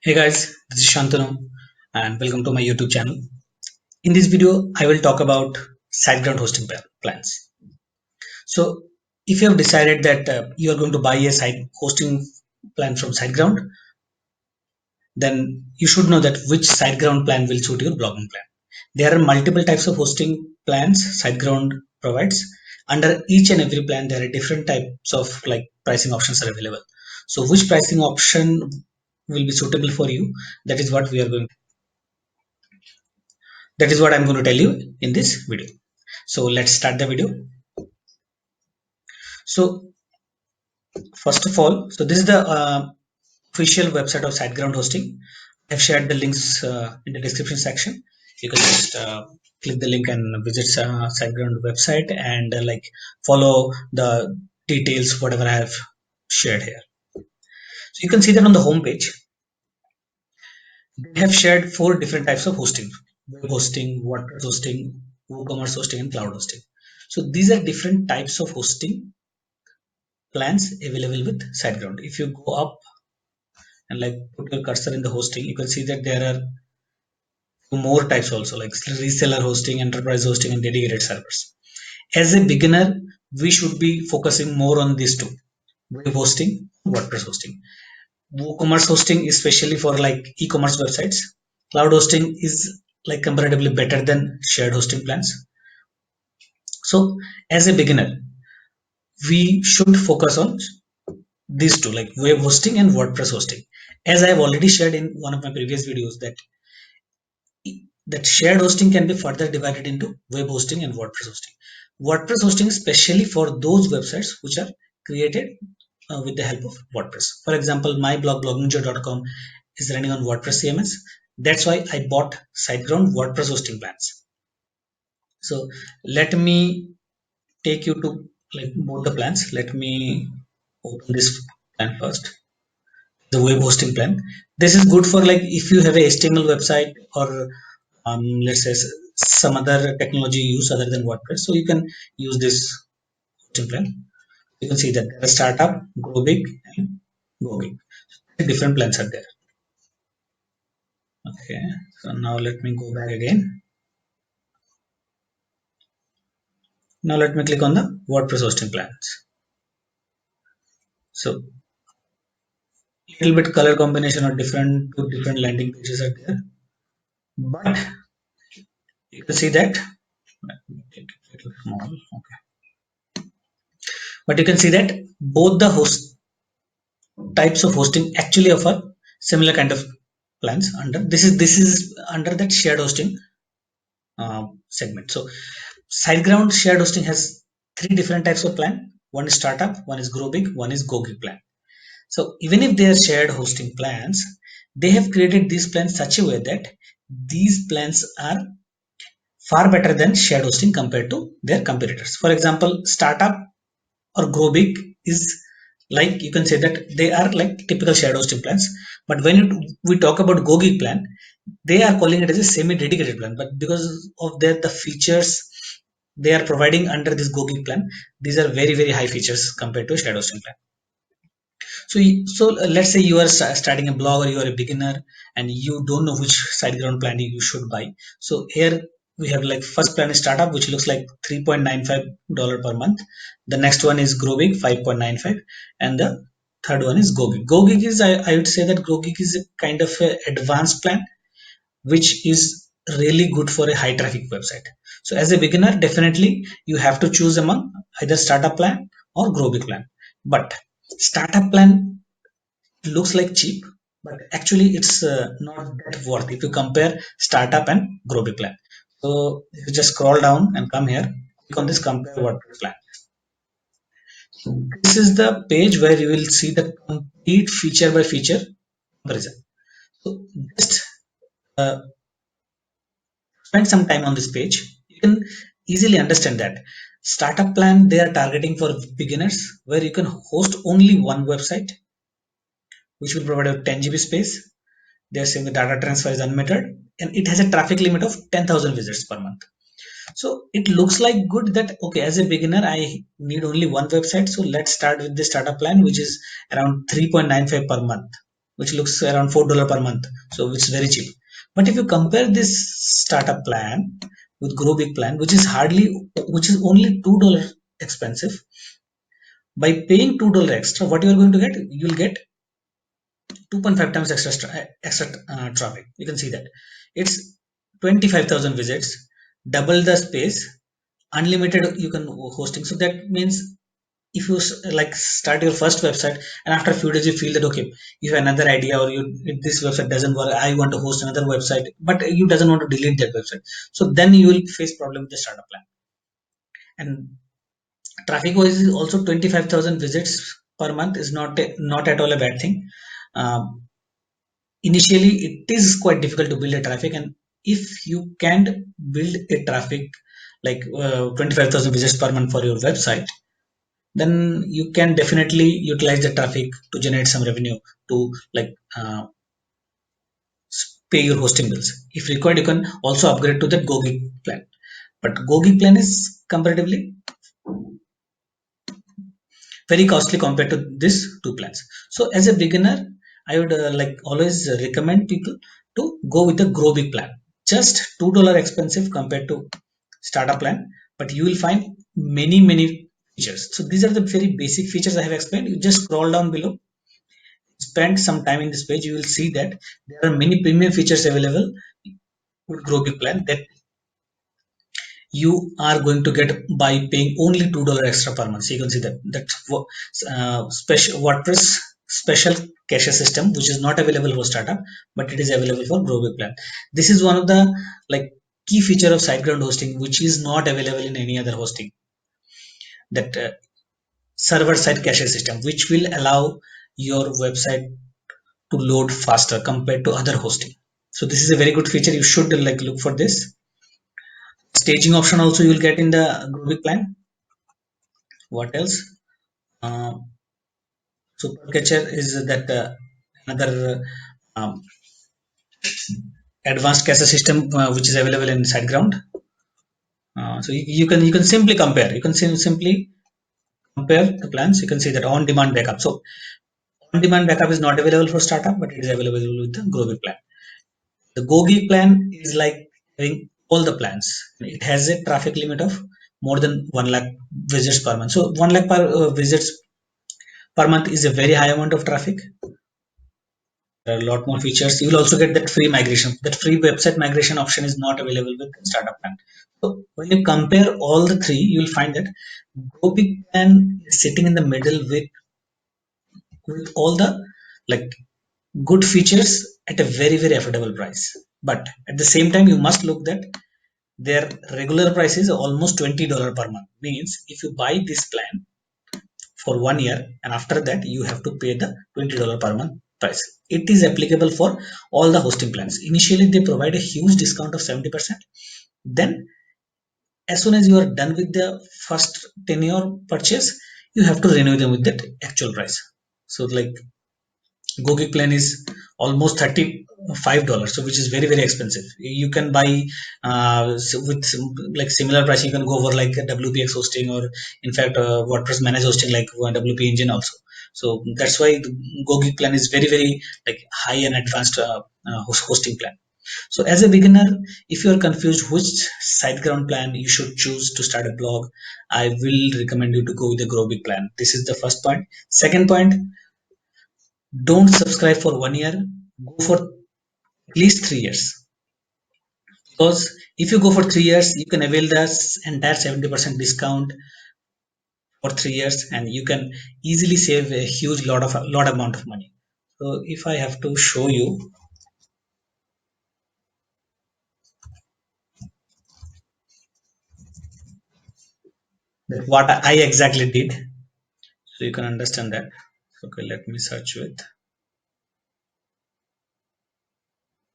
Hey guys, this is Shantanu and welcome to my YouTube channel. In this video, I will talk about SiteGround hosting plans. So, if you have decided that you are going to buy a site hosting plan from SiteGround, then you should know that which SiteGround plan will suit your blogging plan. There are multiple types of hosting plans SiteGround provides. Under each and every plan, there are different types of pricing options are available. So, which pricing option will be suitable for you? That is what I'm going to tell you in this video. So let's start the video. So first of all, so this is the official website of SiteGround Hosting. I've shared the links in the description section. You can just click the link and visit SiteGround website and follow the details whatever I have shared here. So you can see that on the home page, they have shared four different types of hosting: web hosting, WordPress hosting, WooCommerce hosting, and cloud hosting. So these are different types of hosting plans available with SiteGround. If you go up and put your cursor in the hosting, you can see that there are more types also, like reseller hosting, enterprise hosting, and dedicated servers. As a beginner, we should be focusing more on these two: web hosting, WordPress hosting. WooCommerce hosting, especially for e-commerce websites. Cloud hosting is comparatively better than shared hosting plans. So, as a beginner, we should focus on these two, like web hosting and WordPress hosting. As I have already shared in one of my previous videos, that shared hosting can be further divided into web hosting and WordPress hosting. WordPress hosting is specially for those websites which are created with the help of WordPress. For example, my blog bloggingjoy.com is running on WordPress CMS. That's why I bought SiteGround WordPress hosting plans. So let me take you to both the plans. Let me open this plan first. The web hosting plan. This is good for if you have a HTML website or let's say some other technology use other than WordPress. So you can use this hosting plan. You can see that there are startup, grow big, and go big. Different plans are there. Okay, so now let me go back again. Now let me click on the WordPress hosting plans. So little bit color combination or two different landing pages are there, but you can see that. Let me take it a little small. Okay, but you can see that both the host types of hosting actually offer similar kind of plans. Under this is under that shared hosting segment. So SiteGround shared hosting has three different types of plan. One is startup, one is grow big, one is go big plan. So even if they are shared hosting plans, they have created these plans such a way that these plans are far better than shared hosting compared to their competitors. For example, startup or grow big is, you can say that they are like typical shared hosting plans. But when we talk about go gig plan, they are calling it as a semi dedicated plan. But because of the features they are providing under this go gig plan, these are very high features compared to a shared hosting plan. So let's say you are starting a blog, or you are a beginner and you don't know which SiteGround plan you should buy. So here we have first plan is startup, which looks like $3.95 per month. The next one is grow big, 5.95, and the third one is go gig. Go gig is, I would say that go gig is a kind of a advanced plan which is really good for a high traffic website. So as a beginner, definitely you have to choose among either startup plan or grow big plan. But startup plan looks like cheap, but actually it's not that worth if you compare startup and grow big plan. So if you just scroll down and come here, click on this compare WordPress plan. This is the page where you will see the complete feature by feature comparison. So just uh, spend some time on this page. You can easily understand that startup plan they are targeting for beginners, where you can host only one website, which will provide a 10 GB space. They are saying the data transfer is unlimited, and it has a traffic limit of 10,000 visits per month. So it looks like good that okay, as a beginner I need only one website, so let's start with the startup plan, which is around 3.95 per month. which looks around $4 per month. So it's very cheap. But if you compare this startup plan with Grow Big plan, which is only $2 expensive, by paying $2 extra, what you are going to get? You'll get 2.5 times extra traffic. You can see that it's 25,000 visits, double the space, unlimited you can hosting. So that means if you like start your first website and after a few days you feel that okay, you have another idea, or you, if this website doesn't work, I want to host another website, but you doesn't want to delete that website, so then you will face problem with the startup plan. And traffic wise is also 25,000 visits per month is not at all a bad thing. um, Initially it is quite difficult to build a traffic, and if you can't build a traffic like 25,000 visits per month for your website, then you can definitely utilize the traffic to generate some revenue to like pay your hosting bills. If required, you can also upgrade to the Gogi plan, but Gogi plan is comparatively very costly compared to these two plans. So as a beginner, I would like always recommend people to go with the Grow Big plan. Just $2 expensive compared to startup plan, but you will find many features. So these are the very basic features I have explained. You just scroll down below, spend some time in this page, you will see that there are many premium features available with Grow Big plan that you are going to get by paying only $2 extra per month. So you can see that special WordPress special cache system, which is not available for startup, but it is available for Grow Big plan. This is one of the like key feature of SiteGround hosting, which is not available in any other hosting. That server side cache system, which will allow your website to load faster compared to other hosting. So this is a very good feature. You should like look for this. Staging option also you will get in the Grow Big plan. What else? Uh, Super catcher is that another advanced cache system which is available in SiteGround. So you can simply compare. You can simply compare the plans. You can see that on-demand backup. So on-demand backup is not available for startup, but it is available with the Grow Big plan. The Gogi plan is like having all the plans. It has a traffic limit of more than 1 lakh visits per month. So 1 lakh per visits per month is a very high amount of traffic. There are a lot more features. You will also get that free migration. That free website migration option is not available with startup plan. So when you compare all the three, you will find that Gopi plan is sitting in the middle with all the like good features at a very affordable price. But at the same time, you must look that their regular price is almost $20 per month. Means if you buy this plan for 1 year and after that you have to pay the $20 per month price. It is applicable for all the hosting plans. Initially they provide a huge discount of 70%. Then as soon as you are done with the first tenure purchase, you have to renew them with that actual price. So like Gogi plan is almost $35, so which is very expensive. You can buy with like similar price. You can go over like WPX hosting, or in fact WordPress managed hosting like WP Engine also. So that's why the Gogi plan is very like high and advanced hosting plan. So as a beginner, if you are confused which SiteGround plan you should choose to start a blog, I will recommend you to go with the Grow Big plan. This is the first point. Second point, don't subscribe for 1 year, go for at least 3 years. Because if you go for 3 years, you can avail this entire 70% discount for 3 years, and you can easily save a huge lot amount of money. So if I have to show you that what I exactly did, so you can understand that. Okay, let me search with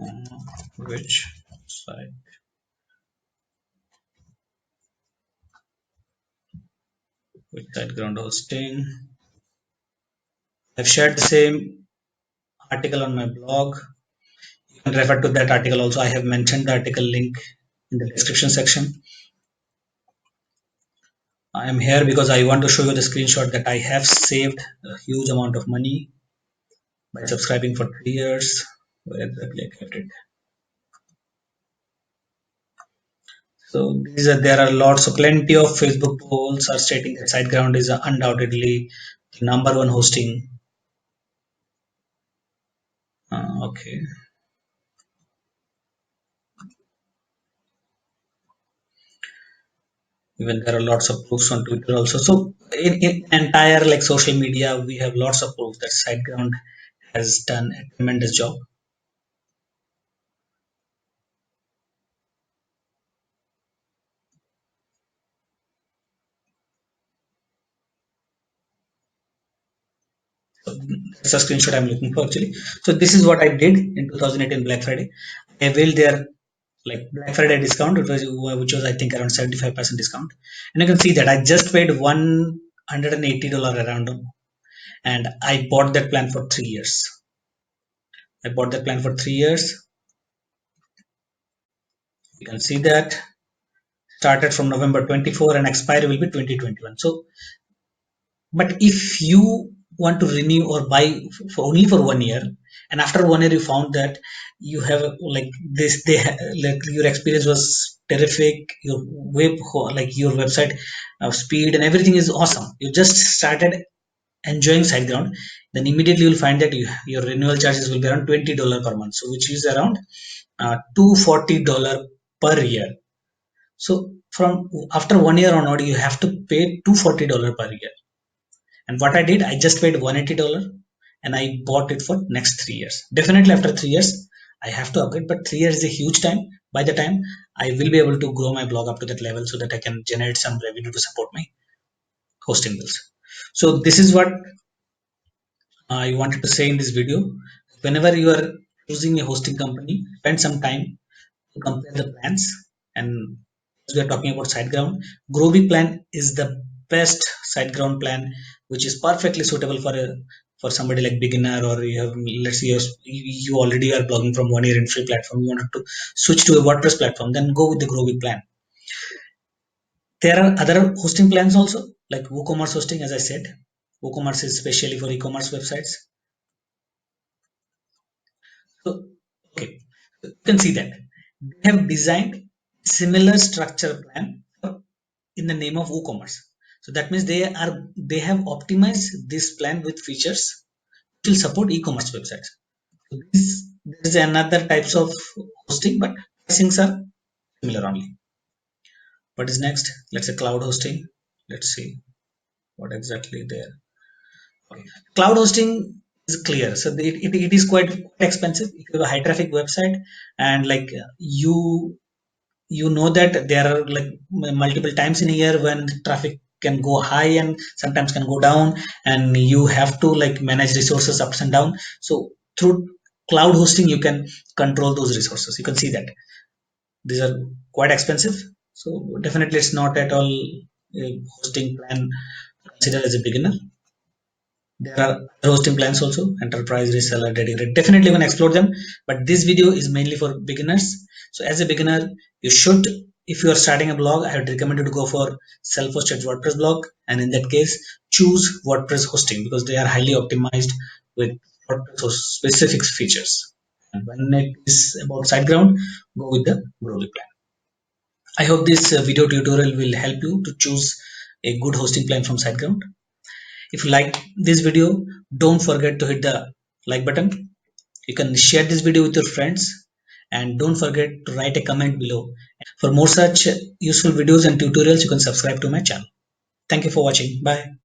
uh, which site which site ground hosting. I've shared the same article on my blog. You can refer to that article also. I have mentioned the article link in the description section. I am here because I want to show you the screenshot that I have saved a huge amount of money. by subscribing for 3 years. Where exactly I kept it. So there are lots of plenty of Facebook polls are stating that SiteGround is undoubtedly the number one hosting. Okay, even there are lots of proofs on Twitter also. So in entire like social media, we have lots of proof that SiteGround has done a tremendous job. So that's a screenshot I'm looking for actually. So this is what I did in 2018 Black Friday. I availed their like Black Friday discount, which was I think around 75% discount, and you can see that I just paid $180 around, and I bought that plan for 3 years. I bought that plan for 3 years. You can see that started from November 24 and expiry will be 2021. So but if you want to renew or buy for only for 1 year, and after 1 year you found that you have like this like your experience was terrific, your like your website speed and everything is awesome, you just started enjoying SiteGround, then immediately you'll find that your renewal charges will be around $20 per month, so which is around $240 per year. So from after 1 year onward you have to pay $240 per year. And what I did, I just paid $180 and I bought it for next 3 years. Definitely after 3 years, I have to upgrade, but 3 years is a huge time. By the time I will be able to grow my blog up to that level so that I can generate some revenue to support my hosting bills. So this is what I wanted to say in this video. Whenever you are choosing a hosting company, spend some time to compare the plans. And as we are talking about SiteGround, Groovy plan is the best SiteGround plan, which is perfectly suitable for somebody like beginner, or you have, let's say you already are blogging from 1 year in free platform, you wanted to switch to a WordPress platform, then go with the Groovy plan. There are other hosting plans also, like WooCommerce hosting, as I said. WooCommerce is especially for e-commerce websites. So okay, you can see that they have designed similar structure plan in the name of WooCommerce. So that means they have optimized this plan with features which will support e-commerce websites. So this is another types of hosting, but pricings are similar only. What is next? Let's say cloud hosting. Let's see what exactly there. Okay. Cloud hosting is clear. So it is quite expensive. If you have a high traffic website and like you know that there are like multiple times in a year when traffic can go high and sometimes can go down, and you have to like manage resources ups and down. So through cloud hosting you can control those resources. You can see that these are quite expensive, so definitely it's not at all a hosting plan considered as a beginner. There are other hosting plans also, enterprise, reseller, dedicated. Definitely you can explore them, but this video is mainly for beginners. So as a beginner, you should, if you are starting a blog, I would recommend you to go for self-hosted WordPress blog, and in that case, choose WordPress hosting because they are highly optimized with WordPress specific features. And when it is about SiteGround, go with the Groovy plan. I hope this video tutorial will help you to choose a good hosting plan from SiteGround. If you like this video, don't forget to hit the like button. You can share this video with your friends, and don't forget to write a comment below. For more such useful videos and tutorials, you can subscribe to my channel. Thank you for watching. Bye.